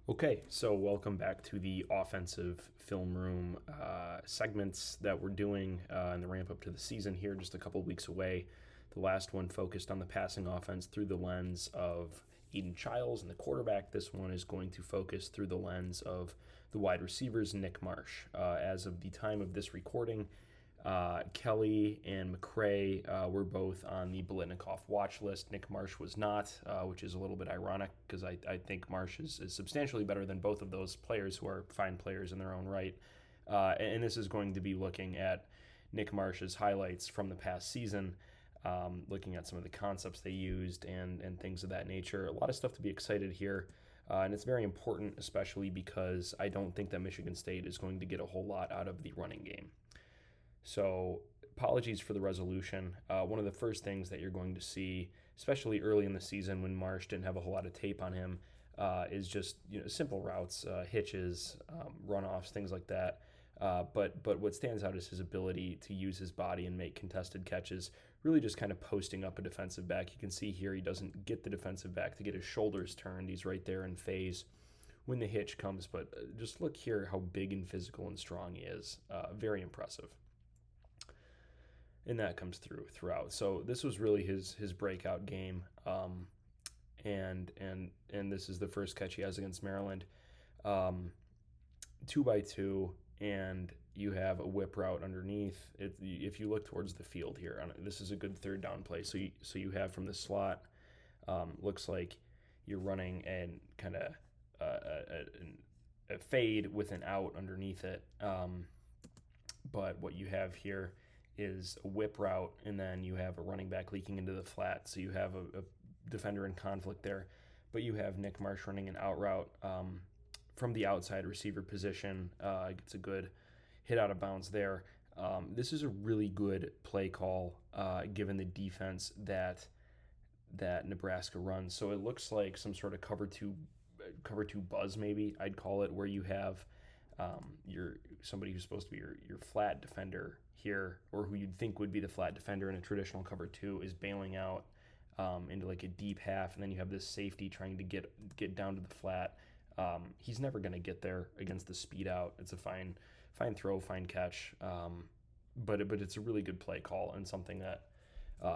Okay, so welcome back to the offensive film room segments that we're doing in the ramp up to the season here, just a couple weeks away. The last one focused on the passing offense through the lens of Eden Childs and the quarterback. This one is going to focus through the lens of the wide receivers, Nick Marsh. As of the time of this recording, Kelly and McCray were both on the Biletnikoff watch list. Nick Marsh was not, which is a little bit ironic because I think Marsh is substantially better than both of those players who are fine players in their own right. And this is going to be looking at Nick Marsh's highlights from the past season, looking at some of the concepts they used and things of that nature. A lot of stuff to be excited here. And it's very important, especially because I don't think that Michigan State is going to get a whole lot out of the running game. So, apologies for the resolution. One of the first things that you're going to see, especially early in the season when Marsh didn't have a whole lot of tape on him, is just simple routes, hitches, runoffs, things like that. But what stands out is his ability to use his body and make contested catches, really just kind of posting up a defensive back. You can see here he doesn't get the defensive back to get his shoulders turned. He's right there in phase when the hitch comes. But just look here how big and physical and strong he is. Very impressive. And that comes throughout. So this was really his breakout game, and this is the first catch he has against Maryland, 2x2, and you have a whip route underneath. If you look towards the field here, this is a good third down play. So you have from the slot, looks like you're running and kind of a fade with an out underneath it. But what you have here is a whip route, and then you have a running back leaking into the flat. So you have a defender in conflict there, but you have Nick Marsh running an out route from the outside receiver position. Gets a good hit out of bounds there. This is a really good play call given the defense that Nebraska runs. So it looks like some sort of cover two buzz, maybe I'd call it, where you have your somebody who's supposed to be your flat defender here, or who you'd think would be the flat defender in a traditional cover two, is bailing out into like a deep half, and then you have this safety trying to get down to the flat. He's never going to get there against the speed out. It's a fine throw, fine catch, but it's a really good play call and something that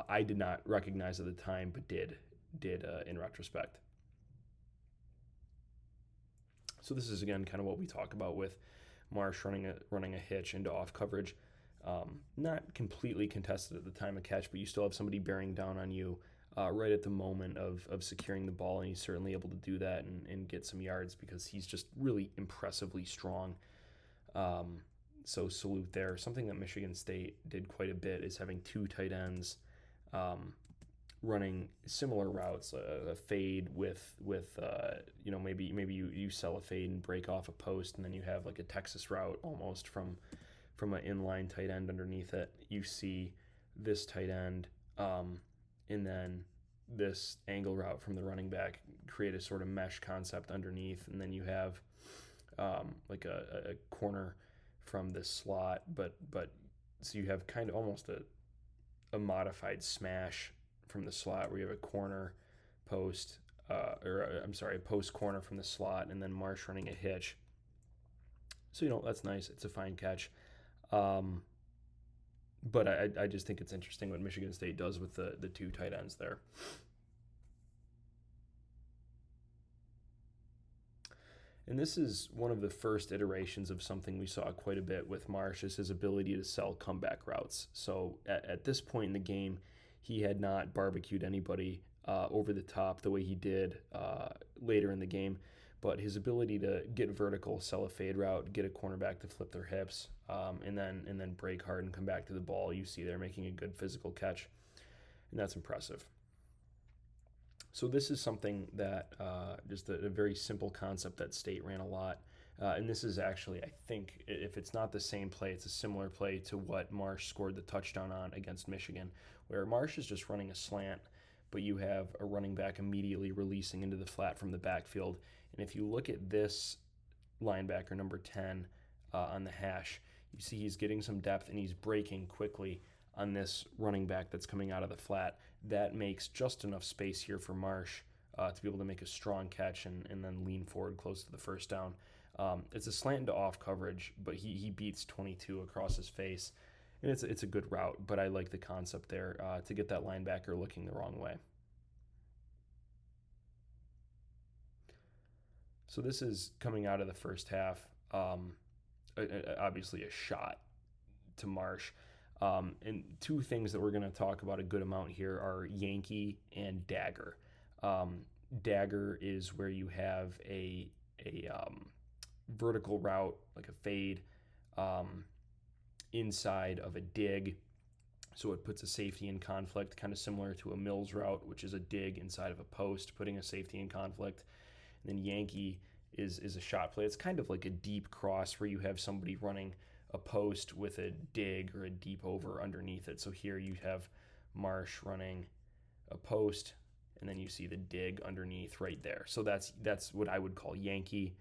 I did not recognize at the time, but did in retrospect. So this is again kind of what we talk about with Marsh running a hitch into off coverage. Not completely contested at the time of catch, but you still have somebody bearing down on you right at the moment of securing the ball, and he's certainly able to do that and get some yards because he's just really impressively strong. So salute there. Something that Michigan State did quite a bit is having two tight ends running similar routes, a fade with maybe you sell a fade and break off a post, and then you have like a Texas route almost from an inline tight end underneath it. You see this tight end, and then this angle route from the running back create a sort of mesh concept underneath, and then you have like a corner from this slot, but so you have kind of almost a modified smash from the slot where you have a corner post, a post corner from the slot, and then Marsh running a hitch. So that's nice. It's a fine catch. But I just think it's interesting what Michigan State does with the two tight ends there. And this is one of the first iterations of something we saw quite a bit with Marsh, is his ability to sell comeback routes. So at this point in the game, he had not barbecued anybody over the top the way he did later in the game. But his ability to get vertical, sell a fade route, get a cornerback to flip their hips, and then break hard and come back to the ball, you see they're making a good physical catch, and that's impressive. So this is something that just a very simple concept that State ran a lot. And this is actually, I think, if it's not the same play, it's a similar play to what Marsh scored the touchdown on against Michigan, where Marsh is just running a slant, but you have a running back immediately releasing into the flat from the backfield. And if you look at this linebacker, number 10, on the hash, you see he's getting some depth and he's breaking quickly on this running back that's coming out of the flat. That makes just enough space here for Marsh to be able to make a strong catch and then lean forward close to the first down. It's a slant to off coverage, but he beats 22 across his face, and it's a good route. But I like the concept there to get that linebacker looking the wrong way. So this is coming out of the first half. Obviously a shot to Marsh. And two things that we're going to talk about a good amount here are Yankee and Dagger. Dagger is where you have a vertical route, like a fade, inside of a dig. So it puts a safety in conflict, kind of similar to a Mills route, which is a dig inside of a post, putting a safety in conflict. And then Yankee is a shot play. It's kind of like a deep cross where you have somebody running a post with a dig or a deep over underneath it. So here you have Marsh running a post, and then you see the dig underneath right there. So that's what I would call Yankee.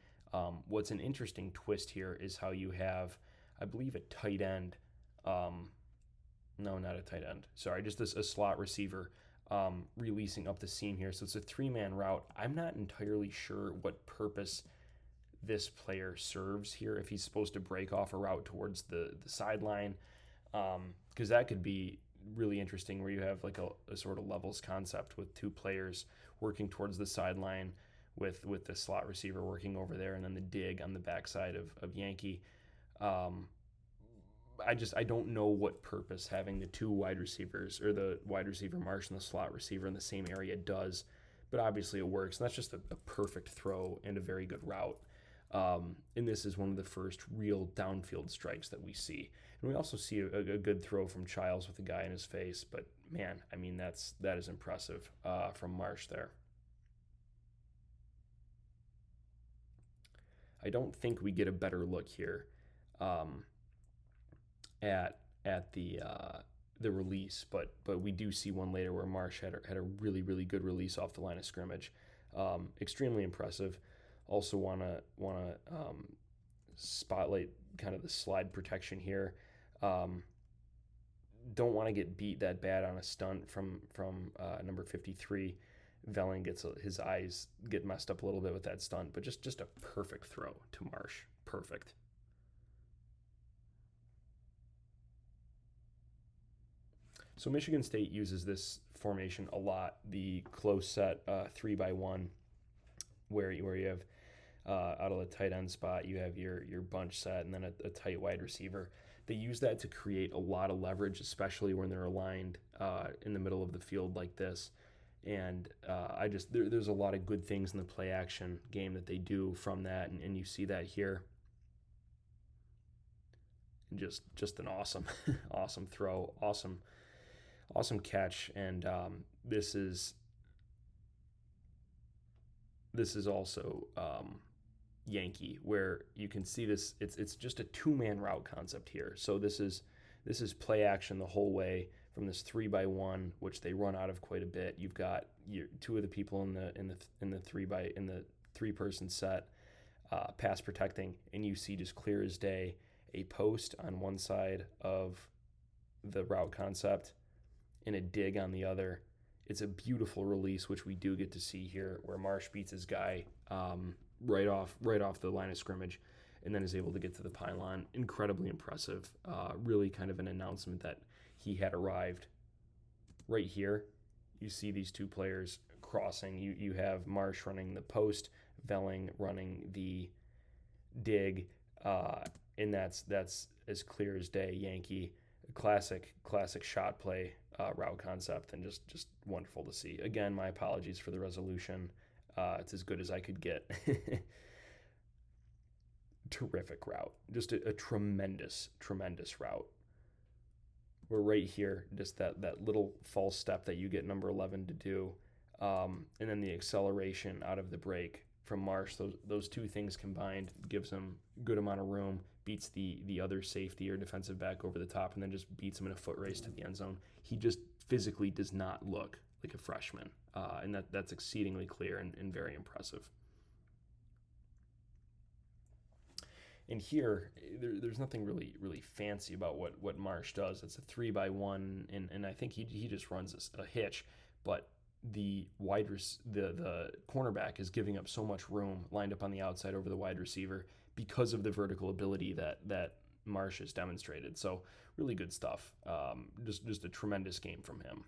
What's an interesting twist here is how you have, I believe, a tight end. No, not a tight end. Sorry, just a slot receiver releasing up the seam here. So it's a three-man route. I'm not entirely sure what purpose this player serves here, if he's supposed to break off a route towards the sideline, because that could be really interesting where you have like a sort of levels concept with two players working towards the sideline with the slot receiver working over there, and then the dig on the backside of Yankee. I don't know what purpose having the two wide receivers, or the wide receiver Marsh and the slot receiver in the same area does, but obviously it works, and that's just a perfect throw and a very good route. And this is one of the first real downfield strikes that we see. And we also see a good throw from Childs with a guy in his face, but man, I mean, that is impressive from Marsh there. I don't think we get a better look here at the release, but we do see one later where Marsh had a really, really good release off the line of scrimmage. Extremely impressive. Also want to spotlight kind of the slide protection here. Don't want to get beat that bad on a stunt from number 53. Velling gets his eyes get messed up a little bit with that stunt, but just a perfect throw to Marsh. Perfect. So Michigan State uses this formation a lot, the close set 3-by-1, where you have out of the tight end spot, you have your bunch set and then a tight wide receiver. They use that to create a lot of leverage, especially when they're aligned in the middle of the field like this. And there's a lot of good things in the play action game that they do from that, and you see that here. And just an awesome, awesome throw, awesome catch, and this is also Yankee, where you can see this. It's just a two-man route concept here. So this is play action the whole way from this 3-by-1, which they run out of quite a bit. You've got two of the people in the three-person set pass protecting, and you see just clear as day a post on one side of the route concept and a dig on the other. It's a beautiful release, which we do get to see here, where Marsh beats his guy right off the line of scrimmage, and then is able to get to the pylon. Incredibly impressive. Really kind of an announcement that he had arrived. Right here, you see these two players crossing. You have Marsh running the post, Velling running the dig, and that's as clear as day. Yankee, classic shot play route concept, and just wonderful to see. Again, my apologies for the resolution. It's as good as I could get. Terrific route. Just a tremendous route. We're right here, just that little false step that you get number 11 to do, and then the acceleration out of the break from Marsh. Those two things combined gives him a good amount of room, beats the other safety or defensive back over the top, and then just beats him in a foot race to the end zone. He just physically does not look like a freshman, and that's exceedingly clear and very impressive. And here, there's nothing really fancy about what Marsh does. It's a 3-by-1, and I think he just runs a hitch, but the cornerback is giving up so much room lined up on the outside over the wide receiver because of the vertical ability that Marsh has demonstrated. So really good stuff. Just a tremendous game from him.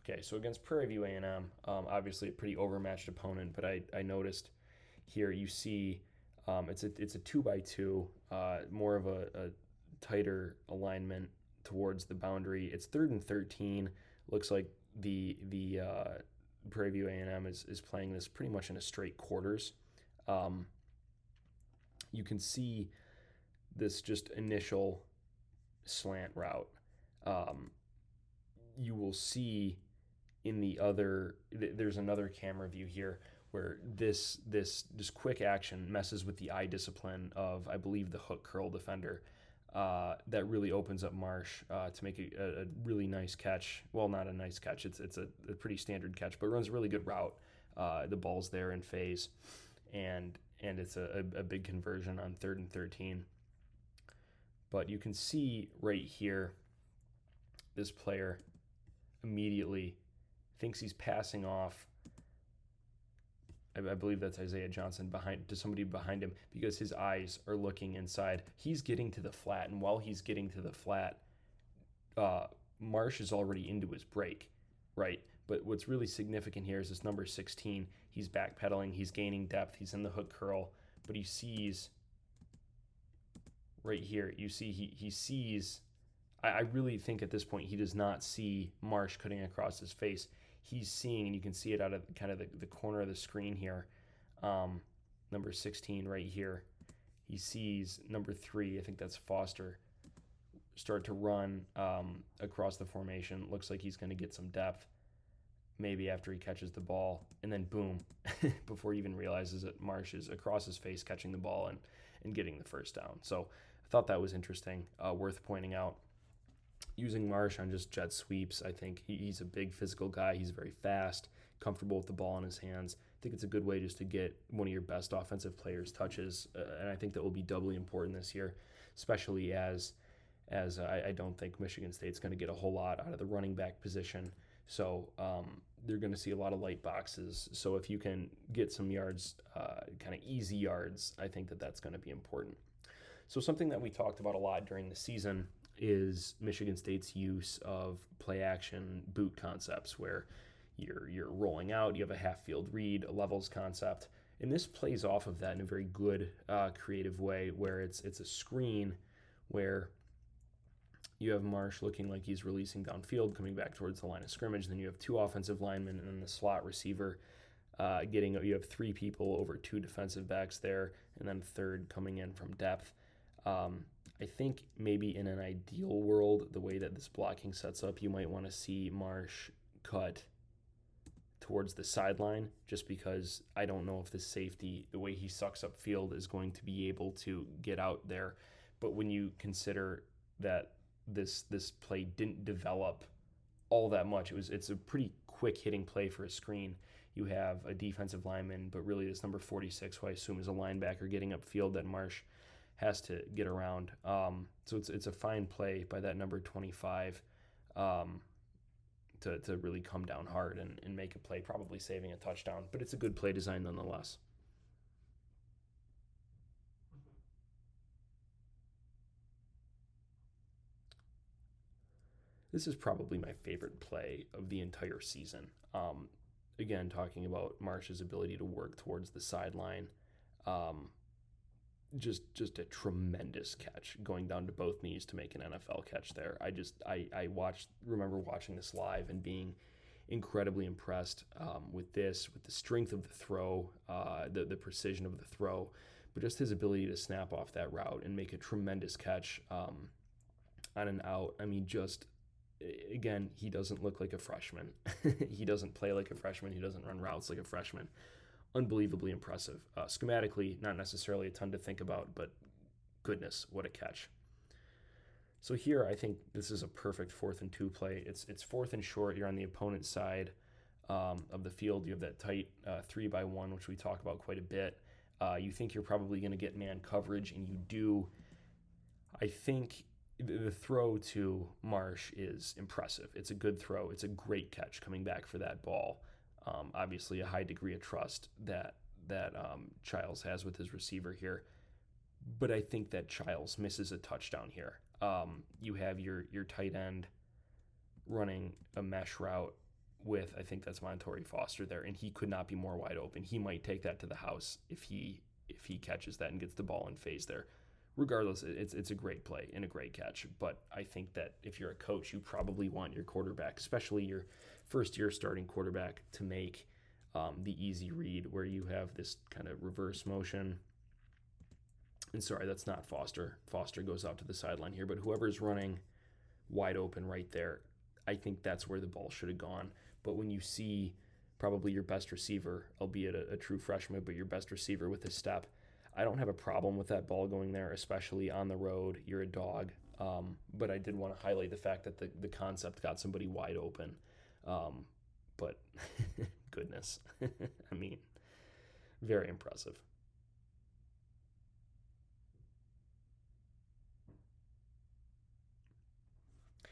Okay, so against Prairie View A&M, obviously a pretty overmatched opponent, but I noticed here you see it's a 2-by-2, more of a tighter alignment towards the boundary. It's 3rd and 13. Looks like the Prairie View A&M is playing this pretty much in a straight quarters. You can see this just initial slant route. You will see in the other, there's another camera view here where this just quick action messes with the eye discipline of, I believe, the hook curl defender. That really opens up Marsh to make a really nice catch. Well, not a nice catch. It's a pretty standard catch, but runs a really good route. The ball's there in phase, and it's a big conversion on 3rd and 13. But you can see right here, this player immediately thinks he's passing off. I believe that's Isaiah Johnson to somebody behind him because his eyes are looking inside. He's getting to the flat, and while he's getting to the flat, Marsh is already into his break, right? But what's really significant here is this number 16. He's backpedaling, he's gaining depth, he's in the hook curl, but he sees right here, you see he sees, I really think at this point he does not see Marsh cutting across his face. He's seeing, and you can see it out of kind of the corner of the screen here, number 16 right here. He sees number 3, I think that's Foster, start to run across the formation. Looks like he's going to get some depth, maybe after he catches the ball, and then boom, before he even realizes it, Marsh is across his face catching the ball and getting the first down. So I thought that was interesting, worth pointing out. Using Marsh on just jet sweeps, I think he's a big physical guy. He's very fast, comfortable with the ball in his hands. I think it's a good way just to get one of your best offensive players touches, and I think that will be doubly important this year, especially as I don't think Michigan State's going to get a whole lot out of the running back position. So they're going to see a lot of light boxes. So if you can get some yards, kind of easy yards, I think that's going to be important. So something that we talked about a lot during the season is Michigan State's use of play action boot concepts where you're rolling out, you have a half field read, a levels concept, and this plays off of that in a very good creative way where it's a screen where you have Marsh looking like he's releasing downfield, coming back towards the line of scrimmage, then you have 2 offensive linemen and then the slot receiver you have 3 people over 2 defensive backs there, and then third coming in from depth. I think maybe in an ideal world, the way that this blocking sets up, you might want to see Marsh cut towards the sideline just because I don't know if the safety, the way he sucks up field, is going to be able to get out there. But when you consider that this play didn't develop all that much, it's a pretty quick hitting play for a screen. You have a defensive lineman, but really this number 46, who I assume is a linebacker, getting upfield that Marsh has to get around. So it's a fine play by that number 25 to really come down hard and make a play, probably saving a touchdown. But it's a good play design nonetheless. This is probably my favorite play of the entire season. Again, talking about Marsh's ability to work towards the sideline. Just a tremendous catch, going down to both knees to make an NFL catch there. I remember watching this live and being incredibly impressed with the strength of the throw, the precision of the throw, but just his ability to snap off that route and make a tremendous catch on an out. I mean, again, he doesn't look like a freshman. He doesn't play like a freshman. He doesn't run routes like a freshman. Unbelievably impressive. Schematically, not necessarily a ton to think about, but goodness, what a catch. So here, I think this is a perfect 4th and 2 play. It's 4th and short. You're on the opponent's side of the field. You have that tight 3-by-1, which we talk about quite a bit. You think you're probably going to get man coverage, and you do. I think the throw to Marsh is impressive. It's a good throw. It's a great catch coming back for that ball. Obviously, a high degree of trust that Childs has with his receiver here. But I think that Childs misses a touchdown here. You have your tight end running a mesh route with, I think that's Montorie Foster there, and he could not be more wide open. He might take that to the house if he catches that and gets the ball in phase there. Regardless, it's a great play and a great catch. But I think that if you're a coach, you probably want your quarterback, especially your first-year starting quarterback, to make the easy read where you have this kind of reverse motion. And sorry, that's not Foster. Foster goes out to the sideline here, but whoever's running wide open right there, I think that's where the ball should have gone. But when you see probably your best receiver, albeit a true freshman, but your best receiver with his step, I don't have a problem with that ball going there, especially on the road. You're a dog. But I did want to highlight the fact that the concept got somebody wide open. But goodness, I mean, very impressive.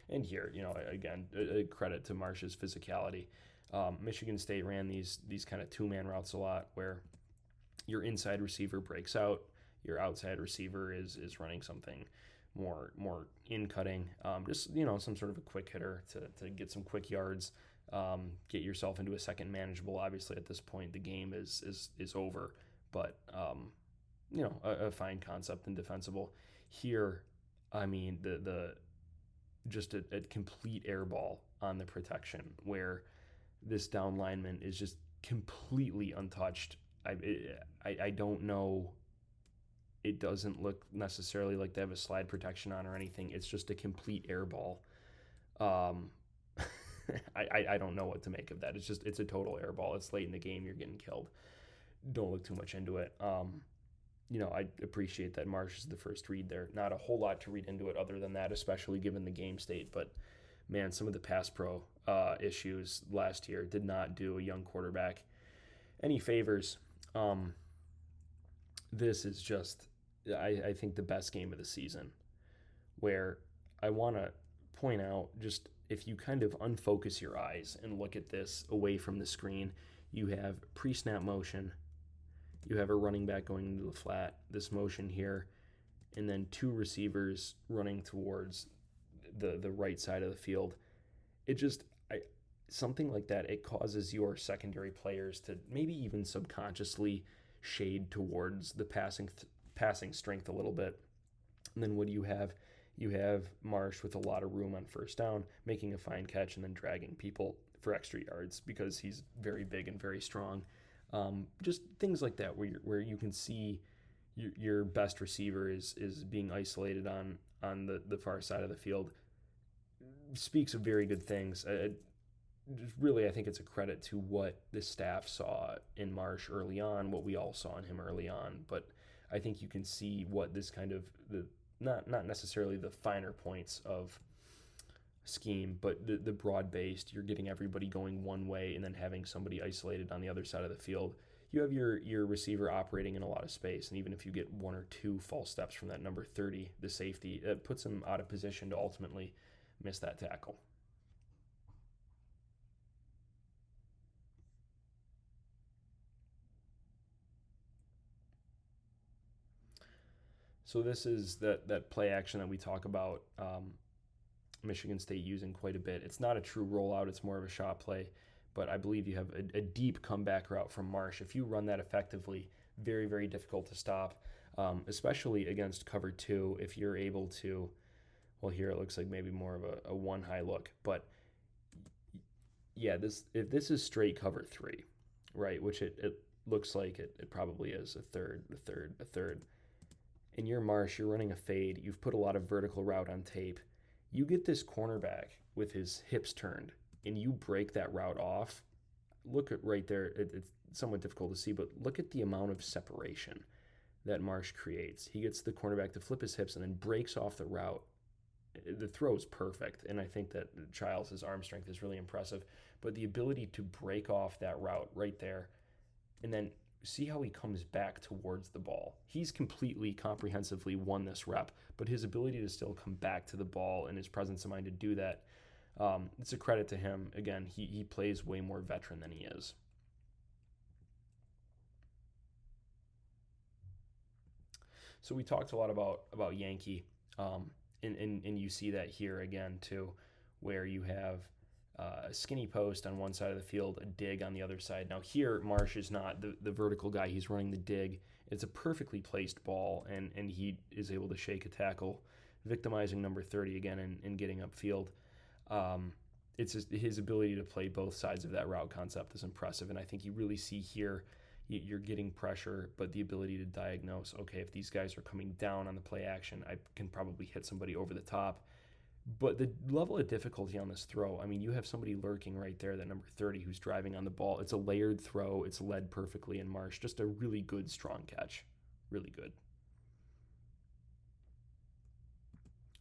And here, again, a credit to Marsh's physicality. Michigan State ran these kind of two-man routes a lot where your inside receiver breaks out, your outside receiver is running something more in cutting, just some sort of a quick hitter to get some quick yards, get yourself into a second manageable. Obviously, at this point, the game is over, but a fine concept and defensible. Here, I mean the just a complete air ball on the protection where this down lineman is just completely untouched. I don't know. It doesn't look necessarily like they have a slide protection on or anything. It's just a complete air ball. I don't know what to make of that. It's a total air ball. It's late in the game. You're getting killed. Don't look too much into it. I appreciate that Marsh is the first read there. Not a whole lot to read into it other than that, especially given the game state. But, man, some of the pass pro issues last year did not do a young quarterback any favors. This is just, I think, the best game of the season, where I want to point out, just if you kind of unfocus your eyes and look at this away from the screen, you have pre-snap motion, you have a running back going into the flat, this motion here, and then two receivers running towards the right side of the field. It just, something like that, it causes your secondary players to maybe even subconsciously shade towards the passing strength a little bit. And then what do you have? You have Marsh with a lot of room on first down, making a fine catch and then dragging people for extra yards because he's very big and very strong. Just things like that where you can see your best receiver is being isolated on the far side of the field. Speaks of very good things. Really, I think it's a credit to what the staff saw in Marsh early on, what we all saw in him early on. But I think you can see what this kind of not necessarily the finer points of scheme, but the broad-based, you're getting everybody going one way and then having somebody isolated on the other side of the field. You have your receiver operating in a lot of space, and even if you get one or two false steps from that number 30, the safety, it puts him out of position to ultimately miss that tackle. So this is that play action that we talk about Michigan State using quite a bit. It's not a true rollout. It's more of a shot play. But I believe you have a deep comeback route from Marsh. If you run that effectively, very, very difficult to stop, especially against cover two if you're able to. Well, here it looks like maybe more of a one high look. But, yeah, if this is straight cover three, right, which it looks like it probably is a third. In your Marsh, you're running a fade. You've put a lot of vertical route on tape. You get this cornerback with his hips turned, and you break that route off. Look at right there. It's somewhat difficult to see, but look at the amount of separation that Marsh creates. He gets the cornerback to flip his hips and then breaks off the route. The throw is perfect, and I think that Childs' arm strength is really impressive. But the ability to break off that route right there and then see how he comes back towards the ball. He's completely comprehensively won this rep, but his ability to still come back to the ball and his presence of mind to do that, it's a credit to him. Again, he plays way more veteran than he is. So we talked a lot about Yankee, and you see that here again too, where you have a skinny post on one side of the field, a dig on the other side. Now here, Marsh is not the vertical guy. He's running the dig. It's a perfectly placed ball, and he is able to shake a tackle, victimizing number 30 again and getting upfield. It's his ability to play both sides of that route concept is impressive, and I think you really see here you're getting pressure, but the ability to diagnose, okay, if these guys are coming down on the play action, I can probably hit somebody over the top. But the level of difficulty on this throw, I mean, you have somebody lurking right there, that number 30, who's driving on the ball. It's a layered throw. It's led perfectly in Marsh. Just a really good, strong catch. Really good.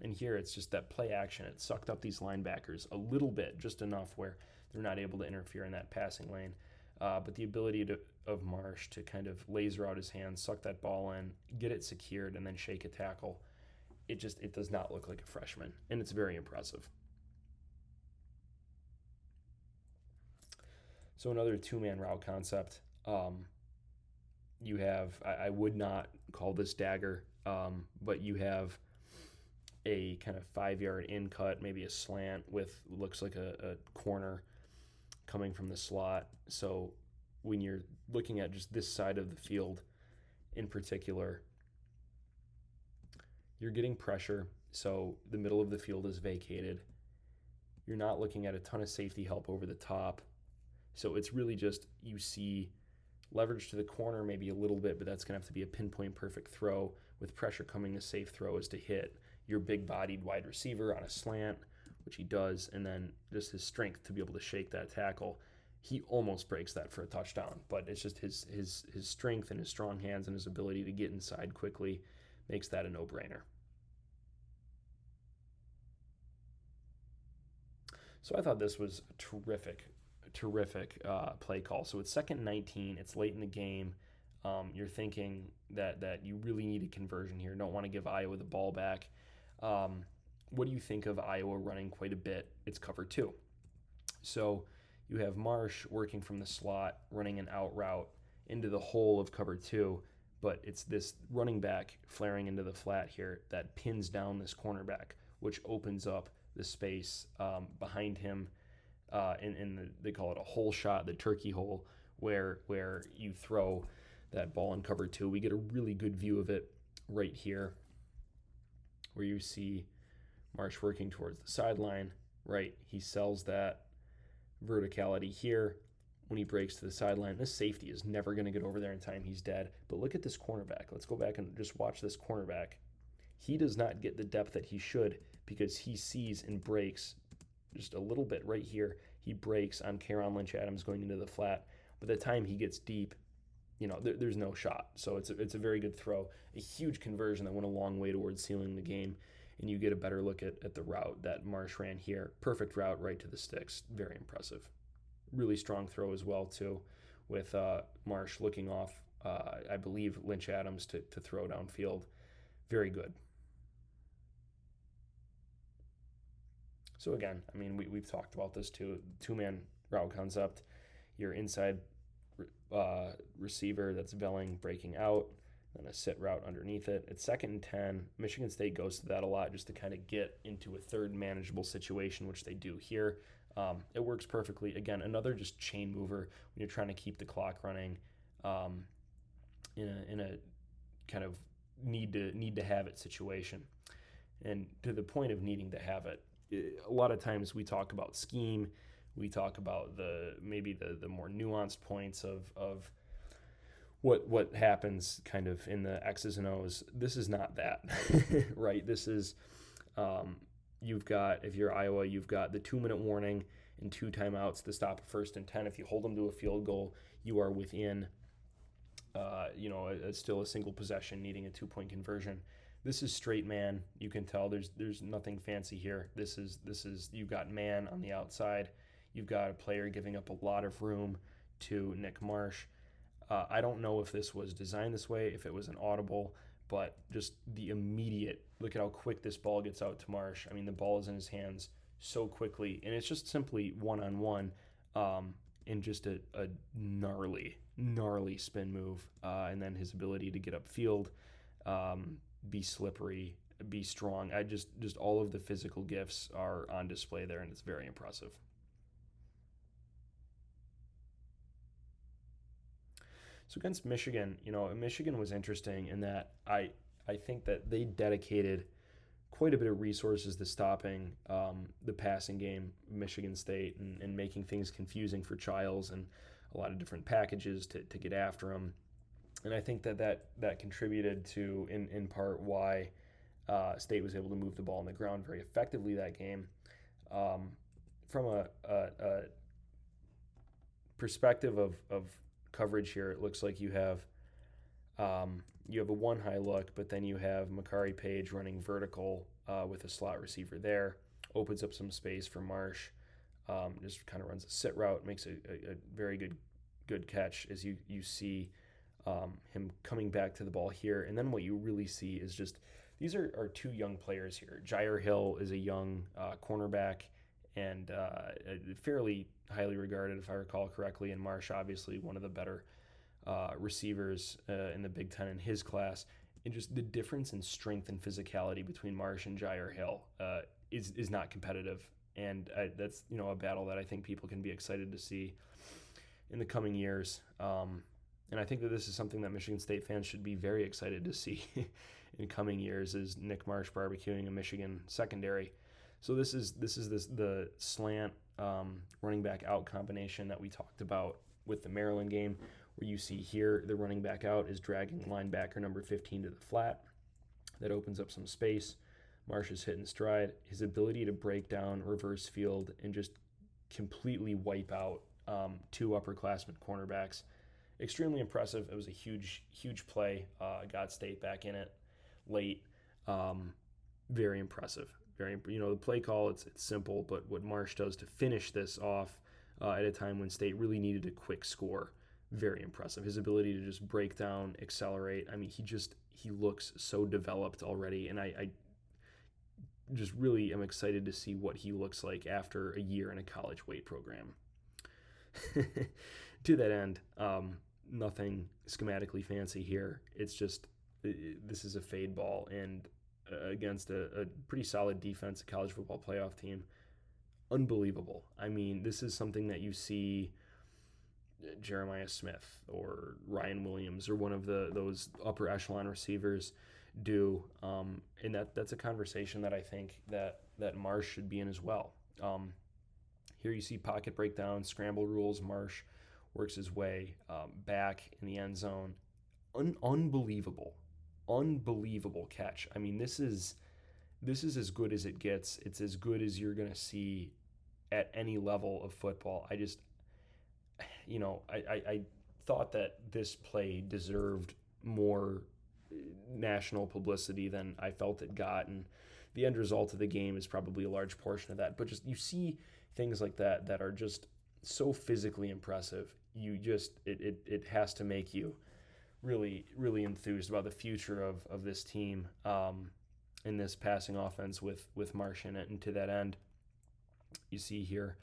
And here it's just that play action. It sucked up these linebackers a little bit, just enough where they're not able to interfere in that passing lane. But the ability of Marsh to kind of laser out his hands, suck that ball in, get it secured, and then shake a tackle, it does not look like a freshman, and it's very impressive. So another two-man route concept. You have, I would not call this dagger, but you have a kind of 5-yard in cut, maybe a slant with looks like a corner coming from the slot. So when you're looking at just this side of the field in particular, you're getting pressure, so the middle of the field is vacated. You're not looking at a ton of safety help over the top. So it's really just, you see leverage to the corner maybe a little bit, but that's going to have to be a pinpoint perfect throw. With pressure coming, the safe throw is to hit your big-bodied wide receiver on a slant, which he does, and then just his strength to be able to shake that tackle. He almost breaks that for a touchdown, but it's just his strength and his strong hands and his ability to get inside quickly makes that a no-brainer. So I thought this was a terrific play call. So it's 2nd and 19. It's late in the game. You're thinking that you really need a conversion here. Don't want to give Iowa the ball back. What do you think of Iowa running quite a bit? It's cover 2. So you have Marsh working from the slot, running an out route into the hole of cover 2, but it's this running back flaring into the flat here that pins down this cornerback, which opens up the space behind him, they call it a hole shot, the turkey hole, where you throw that ball in cover 2. We get a really good view of it right here, where you see Marsh working towards the sideline, right? He sells that verticality here. When he breaks to the sideline, this safety is never going to get over there in time. He's dead. But look at this cornerback. Let's go back and just watch this cornerback. He does not get the depth that he should because he sees and breaks just a little bit right here. He breaks on Karon Lynch-Adams going into the flat. By the time he gets deep, there's no shot. So it's a very good throw. A huge conversion that went a long way towards sealing the game. And you get a better look at the route that Marsh ran here. Perfect route right to the sticks. Very impressive. Really strong throw as well, too, with Marsh looking off, I believe, Lynch-Adams to throw downfield. Very good. So again, I mean, we've talked about this too. Two-man route concept. Your inside receiver, that's Velling, breaking out, then a sit route underneath it. It's 2nd and 10. Michigan State goes to that a lot just to kind of get into a third manageable situation, which they do here. It works perfectly. Again, another just chain mover when you're trying to keep the clock running in a kind of need to have it situation. And to the point of needing to have it, a lot of times we talk about scheme, we talk about the more nuanced points of what happens kind of in the X's and O's. This is not that, right? This is if you're Iowa, you've got the 2-minute warning and 2 timeouts to stop a 1st and 10. If you hold them to a field goal, you are within, still a single possession, needing a 2-point conversion. This is straight man. You can tell there's nothing fancy here. This is you've got man on the outside. You've got a player giving up a lot of room to Nick Marsh. I don't know if this was designed this way, if it was an audible, but just the immediate look at how quick this ball gets out to Marsh. I mean, the ball is in his hands so quickly, and it's just simply one on one, in just a gnarly spin move, and then his ability to get upfield, be slippery, be strong. I just all of the physical gifts are on display there, and it's very impressive. So against Michigan, Michigan was interesting in that I think that they dedicated quite a bit of resources to stopping the passing game, Michigan State, and making things confusing for Childs and a lot of different packages to get after him. And I think that contributed to, in part, why State was able to move the ball on the ground very effectively that game. From a perspective of coverage here, it looks like you have a one high look, but then you have Makari Page running vertical with a slot receiver there, opens up some space for Marsh, just kind of runs a sit route, makes a very good catch as you see him coming back to the ball here. And then what you really see is just these are two young players here. Jair Hill is a young cornerback and fairly highly regarded, if I recall correctly, and Marsh obviously one of the better receivers in the Big Ten in his class. And just the difference in strength and physicality between Marsh and Jair Hill is not competitive. And that's a battle that I think people can be excited to see in the coming years. And I think that this is something that Michigan State fans should be very excited to see in coming years, is Nick Marsh barbecuing a Michigan secondary. So this is the slant running back out combination that we talked about with the Maryland game, where you see here the running back out is dragging linebacker number 15 to the flat. That opens up some space. Marsh is hitting stride. His ability to break down reverse field and just completely wipe out two upperclassmen cornerbacks, extremely impressive. It was a huge play. Got State back in it late. Very impressive. The play call, it's simple, but what Marsh does to finish this off at a time when State really needed a quick score, very impressive. His ability to just break down, accelerate. I mean, he looks so developed already, and I just really am excited to see what he looks like after a year in a college weight program. To that end, nothing schematically fancy here. It's just this is a fade ball, and against a pretty solid defense, a college football playoff team. Unbelievable. I mean, this is something that you see Jeremiah Smith or Ryan Williams or one of those upper echelon receivers do, and that's a conversation that I think that Marsh should be in as well. Here you see pocket breakdown, scramble rules. Marsh works his way back in the end zone. Unbelievable catch. I mean, this is as good as it gets. It's as good as you're going to see at any level of football. I thought that this play deserved more national publicity than I felt it got, and the end result of the game is probably a large portion of that. But just you see things like that are just so physically impressive. It has to make you really enthused about the future of this team in this passing offense with Marsh in it. And to that end, you see here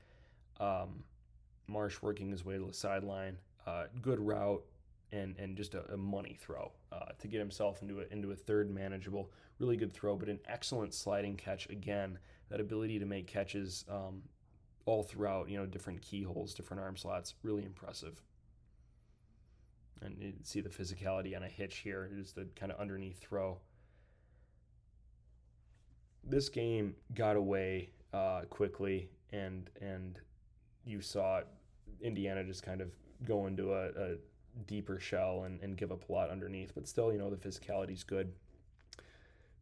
Marsh working his way to the sideline, good route, and just a money throw to get himself into a third manageable, really good throw, but an excellent sliding catch again. That ability to make catches all throughout, different keyholes, different arm slots, really impressive. And you see the physicality on a hitch here, just the kind of underneath throw. This game got away quickly, and you saw Indiana just kind of go into a deeper shell and give up a lot underneath. But still, the physicality's good.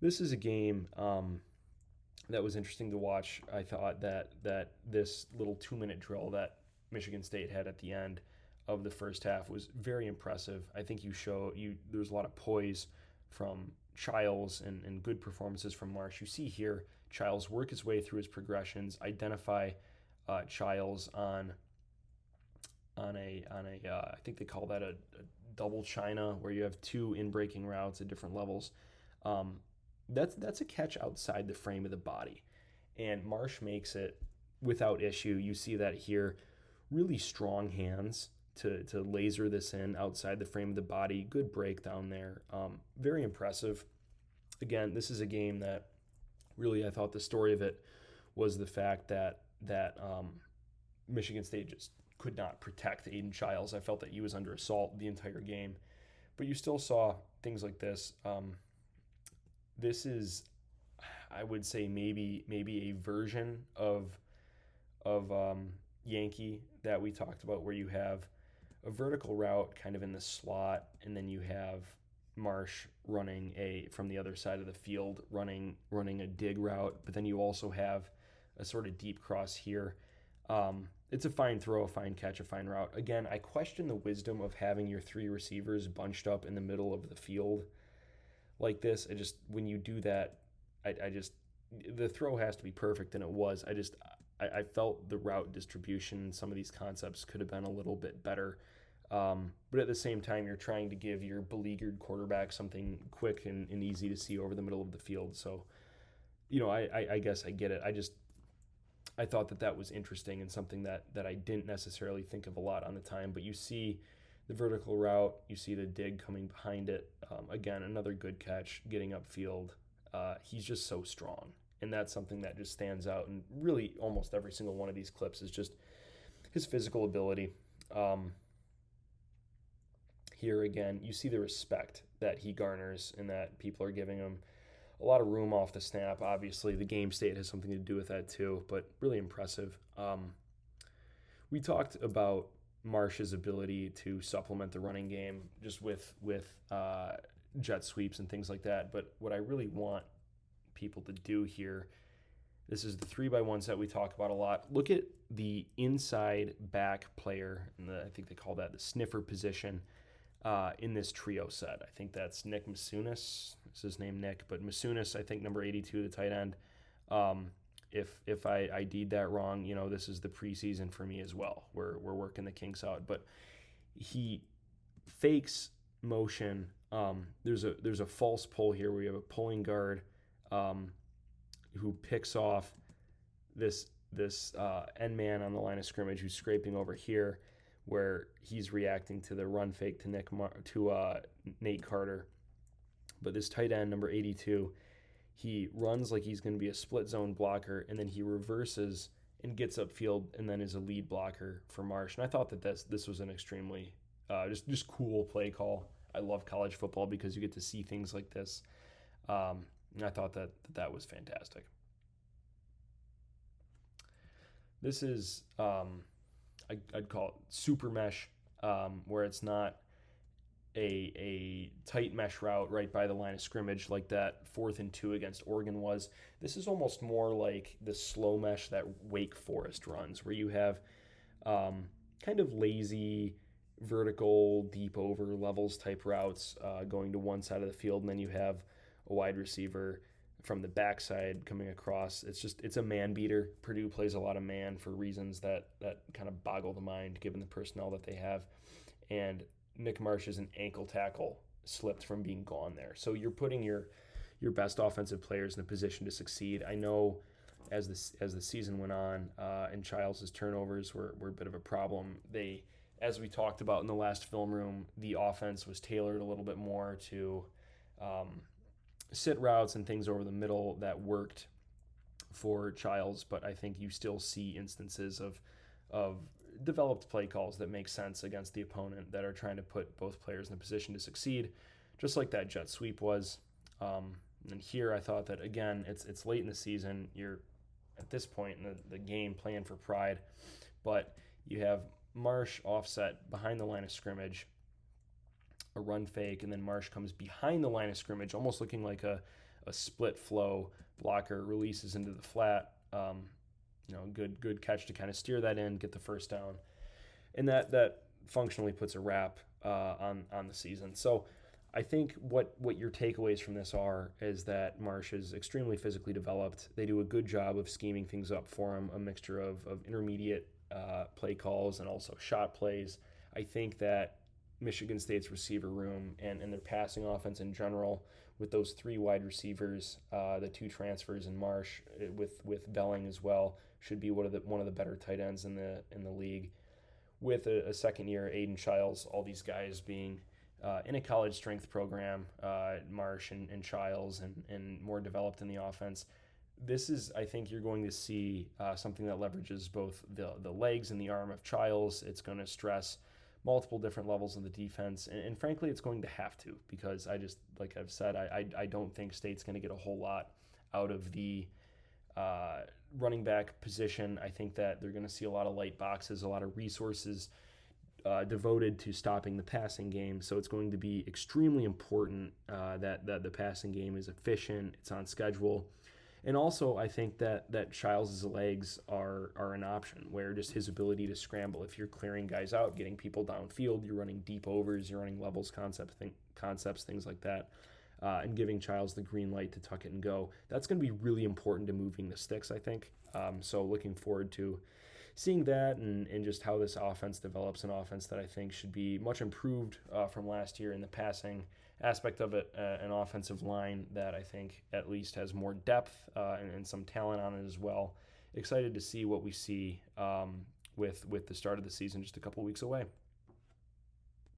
This is a game that was interesting to watch. I thought that this little 2-minute drill that Michigan State had at the end of the first half was very impressive. I think there's a lot of poise from Childs and good performances from Marsh. You see here Childs work his way through his progressions, identify Childs on I think they call that a double China, where you have two in breaking routes at different levels. Um, that's a catch outside the frame of the body, and Marsh makes it without issue. You see that here, really strong hands to laser this in outside the frame of the body. Good breakdown there. Very impressive. Again, this is a game that really I thought the story of it was the fact that Michigan State just could not protect Aiden Childs. I felt that he was under assault the entire game, but you still saw things like this. This is, I would say, maybe a version of Yankee that we talked about, where you have a vertical route kind of in the slot, and then you have Marsh running from the other side of the field, running a dig route, but then you also have a sort of deep cross here. It's a fine throw, a fine catch, a fine route. Again, I question the wisdom of having your three receivers bunched up in the middle of the field like this. When you do that, the throw has to be perfect, and it was. I felt the route distribution, some of these concepts could have been a little bit better. But at the same time, you're trying to give your beleaguered quarterback something quick and easy to see over the middle of the field. So, I guess I get it. I thought that was interesting and something that I didn't necessarily think of a lot on the time. But you see the vertical route, you see the dig coming behind it. Again, another good catch, getting upfield. He's just so strong. And that's something that just stands out. And really almost every single one of these clips is just his physical ability. Here again, you see the respect that he garners and that people are giving him. A lot of room off the snap. Obviously, the game state has something to do with that too, but really impressive. We talked about Marsh's ability to supplement the running game just with jet sweeps and things like that. But what I really want people to do here, this is the 3x1 set we talk about a lot. Look at the inside back player, and I think they call that the sniffer position. In this trio set, I think that's Nick Masunis. Is his name Nick? But Masunis, I think number 82, the tight end. If I ID'd that wrong, this is the preseason for me as well. We're working the kinks out, but he fakes motion. There's a false pull here where you have a pulling guard who picks off this end man on the line of scrimmage who's scraping over here, where he's reacting to the run fake to Nate Carter. But this tight end, number 82, he runs like he's going to be a split zone blocker, and then he reverses and gets upfield and then is a lead blocker for Marsh. And I thought that this was an extremely just cool play call. I love college football because you get to see things like this. And I thought that was fantastic. This is... I'd call it super mesh, where it's not a tight mesh route right by the line of scrimmage like that 4th and 2 against Oregon was. This is almost more like the slow mesh that Wake Forest runs, where you have kind of lazy, vertical, deep over levels type routes going to one side of the field, and then you have a wide receiver from the backside coming across. It's a man beater. Purdue plays a lot of man for reasons that kind of boggle the mind given the personnel that they have. And Nick Marsh's an ankle tackle slipped from being gone there. So you're putting your best offensive players in a position to succeed. I know as the season went on and Childs' turnovers were a bit of a problem, as we talked about in the last film room, the offense was tailored a little bit more to sit routes and things over the middle that worked for Childs, but I think you still see instances of developed play calls that make sense against the opponent that are trying to put both players in a position to succeed, just like that jet sweep was. And here I thought that, again, it's late in the season. You're, at this point in the game, playing for pride, but you have Marsh offset behind the line of scrimmage, a run fake, and then Marsh comes behind the line of scrimmage, almost looking like a split flow blocker, releases into the flat. Good catch to kind of steer that in, get the first down, and that functionally puts a wrap on the season. So I think what your takeaways from this is that Marsh is extremely physically developed. They do a good job of scheming things up for him, a mixture of intermediate play calls and also shot plays. I think that Michigan State's receiver room and their passing offense in general, with those three wide receivers, the two transfers in Marsh, with Belling as well, should be one of the better tight ends in the league. With a second year Aiden Childs, all these guys being in a college strength program, Marsh and Childs, and more developed in the offense. This is, I think, you're going to see something that leverages both the legs and the arm of Childs. It's going to stress multiple different levels of the defense, and frankly, it's going to have to, because like I've said, I don't think State's going to get a whole lot out of the running back position. I think that they're going to see a lot of light boxes, a lot of resources devoted to stopping the passing game. So it's going to be extremely important that the passing game is efficient, it's on schedule. And also, I think that Childs' legs are an option, where just his ability to scramble, if you're clearing guys out, getting people downfield, you're running deep overs, you're running levels concepts, things like that, and giving Childs the green light to tuck it and go. That's going to be really important to moving the sticks, I think. So looking forward to seeing that and just how this offense develops, an offense that I think should be much improved from last year in the passing aspect of it, an offensive line that I think at least has more depth and some talent on it as well. Excited to see what we see with the start of the season just a couple weeks away.